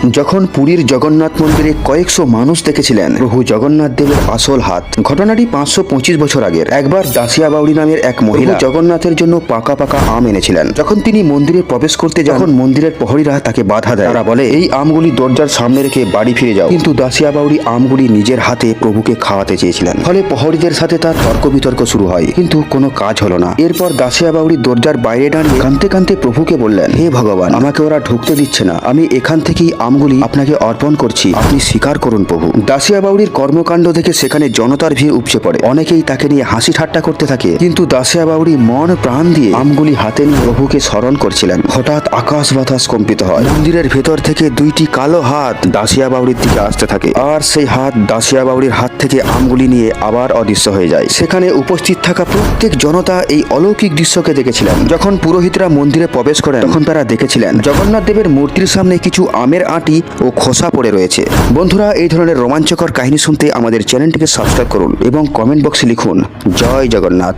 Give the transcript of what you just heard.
যখন পুরীর জগন্নাথ মন্দিরে কয়েকশো মানুষ দেখেছিলেন প্রভু জগন্নাথ দেবের আসল হাত। ঘটনাটি 525 বছর আগের। একবার দাসিয়া বাউরি নামের এক মহিলা জগন্নাথের জন্য পাকা পাকা আম এনেছিলেন। যখন তিনি মন্দিরে প্রবেশ করতে যান, মন্দিরের প্রহরীরা তাকে বাধা দেয়। তারা বলে, এই আমগুলি দরজার সামনে রেখে বাড়ি ফিরে যাও। কিন্তু দাসিয়া বাউরি আমগুলি নিজের হাতে প্রভুকে খাওয়াতে চেয়েছিলেন। ফলে প্রহরীদের সাথে তার তর্ক বিতর্ক শুরু হয়, কিন্তু কোনো কাজ হলো না। এরপর দাসিয়া বাউরি দরজার বাইরে দাঁড়িয়ে কাঁদতে কাঁদতে প্রভুকে বললেন, হে ভগবান, আমাকে ওরা ঢুকতে দিচ্ছে না। আমি এখান থেকেই আমগুলি আপনাকে অর্পণ করছি, আপনি স্বীকার করুন প্রভু। দাসিয়া বাউরির কর্মকাণ্ড দেখে সেখানে জনতার ভিড় উপচে পড়ে। অনেকেই তাকে নিয়ে হাসি ঠাট্টা করতে থাকে, কিন্তু দাসিয়া বাউরি মন প্রাণ দিয়ে আমগুলি হাতে নিয়ে প্রভুকে স্মরণ করছিলেন। হঠাৎ আকাশ বাতাস কম্পিত হয়। মন্দিরের ভেতর থেকে দুইটি কালো হাত দাসিয়া বাউরির দিকে আসতে থাকে, আর সেই হাত দাসিয়া বাউরির হাত থেকে আমগুলি নিয়ে আবার অদৃশ্য হয়ে যায়। সেখানে উপস্থিত থাকা প্রত্যেক জনতা এই অলৌকিক দৃশ্যকে দেখেছিলেন। যখন পুরোহিতরা মন্দিরে প্রবেশ করেন, তখন তারা দেখেছিলেন জগন্নাথ দেবের মূর্তির সামনে কিছু আমের আঁটি ও খোসা পড়ে রয়েছে। বন্ধুরা, এই ধরনের রোমাঞ্চকর কাহিনী শুনতে আমাদের চ্যানেলটিকে সাবস্ক্রাইব করুন এবং কমেন্ট বক্সে লিখুন জয় জগন্নাথ।